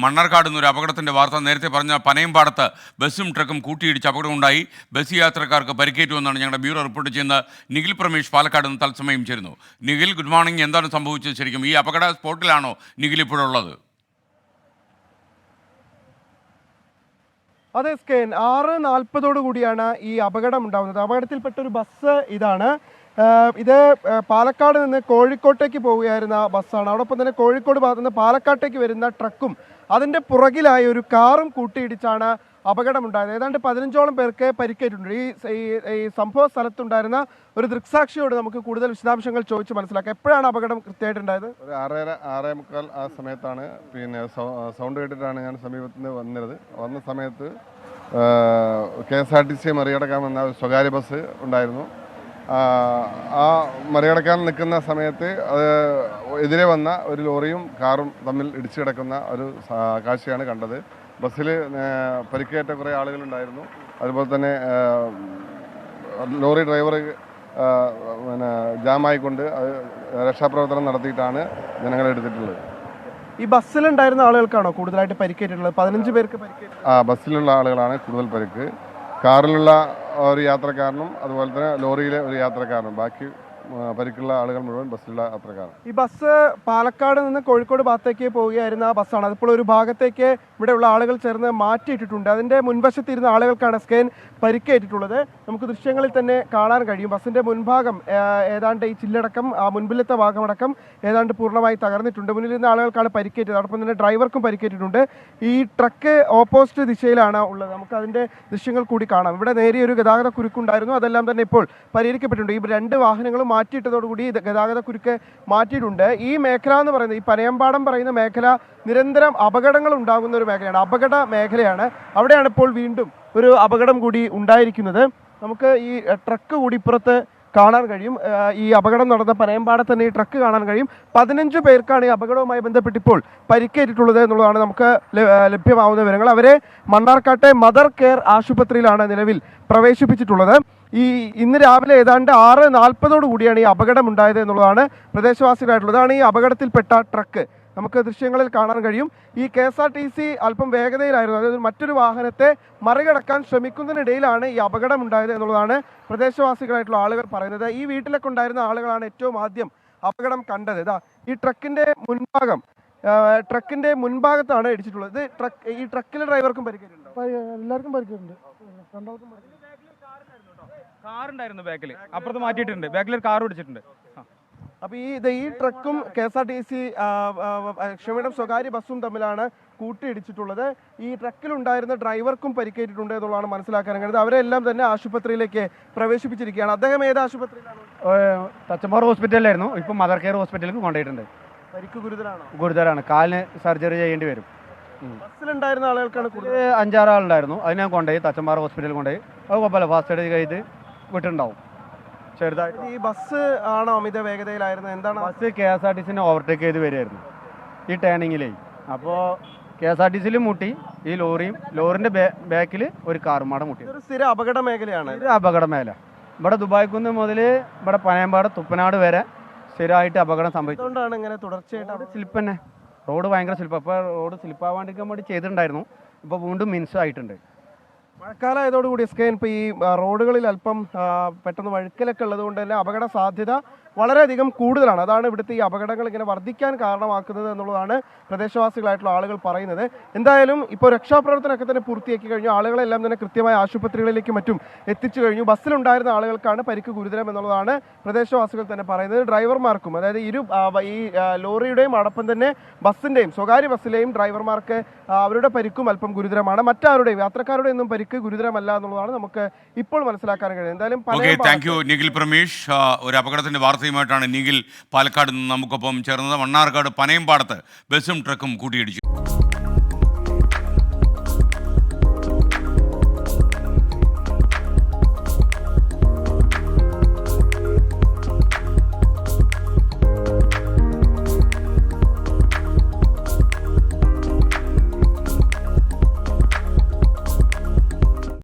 മണ്ണാർക്കാട് നിന്നൊരു അപകടത്തിൻ്റെ വാർത്ത നേരത്തെ പറഞ്ഞ പനയമ്പാടത്ത് ബസ്സും ട്രക്കും കൂട്ടിയിടിച്ച് അപകടമുണ്ടായി. ബസ് യാത്രക്കാർക്ക് പരിക്കേറ്റുവെന്നാണ് ഞങ്ങളുടെ ബ്യൂറോ റിപ്പോർട്ട് ചെയ്യുന്ന നിഖിൽ പ്രമേഷ് പാലക്കാട് നിന്ന് തത്സമയം ചേരുന്നു. Nikhil, good morning. എന്താണ് സംഭവിച്ചത് ശരിക്കും? ഈ അപകട സ്പോട്ടിലാണോ നിഖിൽ ഇപ്പോഴുള്ളത്? അതെ സ്കെയിൻ, 6:40 കൂടിയാണ് ഈ അപകടം ഉണ്ടാകുന്നത്. അപകടത്തിൽപ്പെട്ട ഒരു ബസ് ഇതാണ്. ഇത് പാലക്കാട് നിന്ന് കോഴിക്കോട്ടേക്ക് പോവുകയായിരുന്ന ബസ്സാണ്. അതോടൊപ്പം തന്നെ കോഴിക്കോട് ഭാഗത്ത് നിന്ന് പാലക്കാട്ടേക്ക് വരുന്ന ട്രക്കും അതിൻ്റെ പുറകിലായി ഒരു കാറും കൂട്ടിയിടിച്ചാണ് അപകടമുണ്ടായത്. ഏതാണ്ട് 15ഓളം പേർക്ക് പരിക്കേറ്റിട്ടുണ്ട്. ഈ സംഭവ സ്ഥലത്തുണ്ടായിരുന്ന ഒരു ദൃക്സാക്ഷിയോട് നമുക്ക് കൂടുതൽ വിശദാംശങ്ങൾ ചോദിച്ച് മനസ്സിലാക്കാം. എപ്പോഴാണ് അപകടം കൃത്യമായിട്ടുണ്ടായത്? ഒരു 6:30 ആ സമയത്താണ്. സൗണ്ട് കേട്ടിട്ടാണ് ഞാൻ സമീപത്ത് നിന്ന് വന്ന സമയത്ത് KSRTC മറികടക്കാൻ വന്ന സ്വകാര്യ ബസ് ഉണ്ടായിരുന്നു. ആ മറികടക്കാൻ നിൽക്കുന്ന സമയത്ത് എതിരെ വന്ന ഒരു ലോറിയും കാറും തമ്മിൽ ഇടിച്ചു കിടക്കുന്ന ഒരു കാഴ്ചയാണ് കണ്ടത്. ബസ്സിൽ പരിക്കേറ്റ കുറേ ആളുകളുണ്ടായിരുന്നു. അതുപോലെ തന്നെ ലോറി ഡ്രൈവർ ജാമായിക്കൊണ്ട് രക്ഷാപ്രവർത്തനം നടത്തിയിട്ടാണ് ജനങ്ങളെ എടുത്തിട്ടുള്ളത്. ഈ ബസ്സിലുണ്ടായിരുന്ന ആളുകൾക്കാണോ കൂടുതലായിട്ട് പരിക്കേറ്റിട്ടുള്ളത്? 15 പേർക്ക് പരിക്കേറ്റു. ബസ്സിലുള്ള ആളുകളാണ് കൂടുതൽ പരിക്ക്. കാറിലുള്ള ഒരു യാത്രക്കാരനും അതുപോലെ തന്നെ ലോറിയിലെ ഒരു യാത്രക്കാരനും, ബാക്കി പരിക്കുള്ള ആളുകൾ മുഴുവൻ ബസ്സിലുള്ള യാത്രക്കാരാണ്. ഈ ബസ് പാലക്കാട് നിന്ന് കോഴിക്കോട് ഭാഗത്തേക്ക് പോവുകയായിരുന്ന ബസ്സാണ്. അതിപ്പോൾ ഒരു ഭാഗത്തേക്ക് ഇവിടെയുള്ള ആളുകൾ ചേർന്ന് മാറ്റിയിട്ടിട്ടുണ്ട്. അതിൻ്റെ മുൻവശത്തിരുന്ന ആളുകൾക്കാണ് സ്കെയിൻ പരിക്കേറ്റിട്ടുള്ളത്. നമുക്ക് ദൃശ്യങ്ങളിൽ തന്നെ കാണാൻ കഴിയും. ബസ്സിൻ്റെ മുൻഭാഗം ഏതാണ്ട് ഈ ചില്ലടക്കം മുൻപിലത്തെ ഭാഗമടക്കം ഏതാണ്ട് പൂർണ്ണമായി തകർന്നിട്ടുണ്ട്. മുന്നിലിരുന്ന ആളുകൾക്കാണ് പരിക്കേറ്റത്. അതോടൊപ്പം തന്നെ ഡ്രൈവർക്കും പരിക്കേറ്റിട്ടുണ്ട്. ഈ ട്രക്ക് ഓപ്പോസിറ്റ് ദിശയിലാണ് ഉള്ളത്. നമുക്ക് അതിൻ്റെ ദൃശ്യങ്ങൾ കൂടി കാണാം. ഇവിടെ നേരിയൊരു ഗതാഗത കുരുക്കുണ്ടായിരുന്നു. അതെല്ലാം തന്നെ ഇപ്പോൾ പരിഹരിക്കപ്പെട്ടിട്ടുണ്ട്. ഈ 2 വാഹനങ്ങളും മാറ്റിയിട്ടതോടുകൂടി ഗതാഗത കുരുക്ക് മാറ്റിയിട്ടുണ്ട്. ഈ മേഖല എന്ന് പറയുന്നത്, ഈ പനയമ്പാടം പറയുന്ന മേഖല നിരന്തരം അപകടങ്ങൾ ഉണ്ടാകുന്ന ഒരു മേഖലയാണ്, അപകട മേഖലയാണ്. അവിടെയാണ് ഇപ്പോൾ വീണ്ടും ഒരു അപകടം കൂടി ഉണ്ടായിരിക്കുന്നത്. നമുക്ക് ഈ ട്രക്ക് കൂടി ഇപ്പുറത്ത് കാണാൻ കഴിയും. ഈ അപകടം നടന്ന പനയമ്പാടത്ത് തന്നെ ഈ ട്രക്ക് കാണാൻ കഴിയും. 15 പേർക്കാണ് ഈ അപകടവുമായി ബന്ധപ്പെട്ട് ഇപ്പോൾ പരിക്കേറ്റിട്ടുള്ളത് എന്നുള്ളതാണ് നമുക്ക് ലഭ്യമാവുന്ന വിവരങ്ങൾ. അവരെ മണ്ണാർക്കാട്ടെ മദർ കെയർ ആശുപത്രിയിലാണ് നിലവിൽ പ്രവേശിപ്പിച്ചിട്ടുള്ളത്. ഇന്ന് രാവിലെ ഏതാണ്ട് 6:40 കൂടിയാണ് ഈ അപകടം ഉണ്ടായത് എന്നുള്ളതാണ് പ്രദേശവാസികളായിട്ടുള്ളത്. അതാണ് ഈ അപകടത്തിൽപ്പെട്ട ട്രക്ക്. നമുക്ക് ദൃശ്യങ്ങളിൽ കാണാൻ കഴിയും. ഈ KSRTC അല്പം വേഗതയിലായിരുന്നു. അതായത് മറ്റൊരു വാഹനത്തെ മറികടക്കാൻ ശ്രമിക്കുന്നതിനിടയിലാണ് ഈ അപകടം ഉണ്ടായത് എന്നുള്ളതാണ് പ്രദേശവാസികളായിട്ടുള്ള ആളുകൾ പറയുന്നത്. ഈ വീട്ടിലൊക്കെ ഉണ്ടായിരുന്ന ആളുകളാണ് ഏറ്റവും ആദ്യം അപകടം കണ്ടത്. ഇതാ ഈ ട്രക്കിന്റെ മുൻഭാഗത്താണ് ഇടിച്ചിട്ടുള്ളത്. ഈ ട്രക്കിലെ ഡ്രൈവർക്കും പരിക്കേറ്റിട്ടുണ്ട്. എല്ലാവർക്കും പരിക്കേറ്റിട്ടുണ്ട്. കാറുണ്ടായിരുന്നു ബാക്കിൽ, അപ്പുറത്ത് മാറ്റിയിട്ടുണ്ട്. ബാക്കിൽ ഒരു കാർ പിടിച്ചിട്ടുണ്ട്. അപ്പോൾ ഈ ട്രക്കും KSRTC സ്വകാര്യ ബസ്സും തമ്മിലാണ് കൂട്ടിയിടിച്ചിട്ടുള്ളത്. ഈ ട്രക്കിലുണ്ടായിരുന്ന ഡ്രൈവർക്കും പരിക്കേറ്റിട്ടുണ്ട് എന്നുള്ളതാണ് മനസ്സിലാക്കാൻ കഴിയുന്നത്. അവരെല്ലാം തന്നെ ആശുപത്രിയിലേക്ക് പ്രവേശിപ്പിച്ചിരിക്കുകയാണ്. അദ്ദേഹം ഏത് ആശുപത്രിയിലാണ്? തച്ചമ്പാറ ഹോസ്പിറ്റലിലായിരുന്നു. ഇപ്പം മദർ കെയർ ഹോസ്പിറ്റലിലേക്ക് കൊണ്ടുപോയിട്ടുണ്ട്. പരിക്ക് ഗുരുതരാണ്. കാലിന് സർജറി ചെയ്യേണ്ടി വരും. ബസ്സിലുണ്ടായിരുന്ന ആളുകൾക്കാണ് 5-6 ആളുണ്ടായിരുന്നു. അത് ഞാൻ കൊണ്ടുപോയി തച്ചമ്പാറ ഹോസ്പിറ്റലിൽ കൊണ്ടുപോയി. അത് കുഴപ്പമില്ല, ഫാസ്റ്റ് എയ്ഡ് ചെയ്ത് വിട്ടുണ്ടാവും. ചെറുതായിട്ട്. ഈ ബസ് ആണോ അമിത വേഗതയിലായിരുന്നു? എന്താണ്? ബസ് KSRTC ഓവർടേക്ക് ചെയ്ത് വരികയായിരുന്നു ഈ ടേണിങ്ങിലേ. അപ്പോൾ KSRTC മുട്ടി. ഈ ലോറിന്റെ ബാക്കിൽ ഒരു കാറുമാടെ മുട്ടി. ഒരു സ്ഥിര അപകട മേഖലയാണ്. ഇത് അപകട മേഖല. ഇവിടെ ദുബായ്ക്കുന്ന് മുതൽ ഇവിടെ പനയമ്പാട് തുപ്പനാട് വരെ സ്ഥിരമായിട്ട് അപകടം സംഭവിച്ചതുകൊണ്ടാണ് ഇങ്ങനെ തുടർച്ചയായിട്ട് സ്ലിപ്പ് തന്നെ. റോഡ് ഭയങ്കര സ്ലിപ്പ്. അപ്പോൾ റോഡ് സ്ലിപ്പാവാണ്ടിരിക്കാൻ വേണ്ടി ചെയ്തിട്ടുണ്ടായിരുന്നു. ഇപ്പോൾ വീണ്ടും മിൻസ് ആയിട്ടുണ്ട്. മഴക്കാലമായതോടുകൂടി സ്കെയിൻ ഇപ്പോൾ ഈ റോഡുകളിൽ അല്പം പെട്ടെന്ന് വഴുക്കലൊക്കെ ഉള്ളതുകൊണ്ട് തന്നെ അപകട സാധ്യത വളരെയധികം കൂടുതലാണ്. അതാണ് ഇവിടുത്തെ ഈ അപകടങ്ങൾ ഇങ്ങനെ വർദ്ധിക്കാൻ കാരണമാക്കുന്നത് എന്നുള്ളതാണ് പ്രദേശവാസികളായിട്ടുള്ള ആളുകൾ പറയുന്നത്. എന്തായാലും ഇപ്പോൾ രക്ഷാപ്രവർത്തനമൊക്കെ തന്നെ പൂർത്തിയാക്കി കഴിഞ്ഞു. ആളുകളെല്ലാം തന്നെ കൃത്യമായ ആശുപത്രികളിലേക്കും മറ്റും എത്തിച്ചു കഴിഞ്ഞു. ബസ്സിലുണ്ടായിരുന്ന ആളുകൾക്കാണ് പരിക്ക് ഗുരുതരം എന്നുള്ളതാണ് പ്രദേശവാസികൾ തന്നെ പറയുന്നത്. ഡ്രൈവർമാർക്കും, അതായത് ഈ ലോറിയുടെയും അടക്കം തന്നെ ബസ്സിൻ്റെയും സ്വകാര്യ ബസ്സിലെയും ഡ്രൈവർമാർക്ക് അവരുടെ പരിക്കും അല്പം ഗുരുതരമാണ്. മറ്റാരുടെയും യാത്രക്കാരുടെ ഒന്നും പരിക്ക് ഗുരുതരമല്ല എന്നുള്ളതാണ് നമുക്ക് ഇപ്പോൾ മനസ്സിലാക്കാൻ കഴിയുന്നത്. എന്തായാലും താങ്ക് യു നിഖിൽ പ്രമേഷ്. ഒരു അപകടത്തിന്റെ വാർത്തയുമായിട്ടാണ് നിഖിൽ പാലക്കാട് നിന്ന് നമുക്കൊപ്പം ചേർന്നത്. മണ്ണാർക്കാട് പനയമ്പാടത്ത് ബസ്സും ട്രക്കും കൂട്ടിയിടിച്ചു.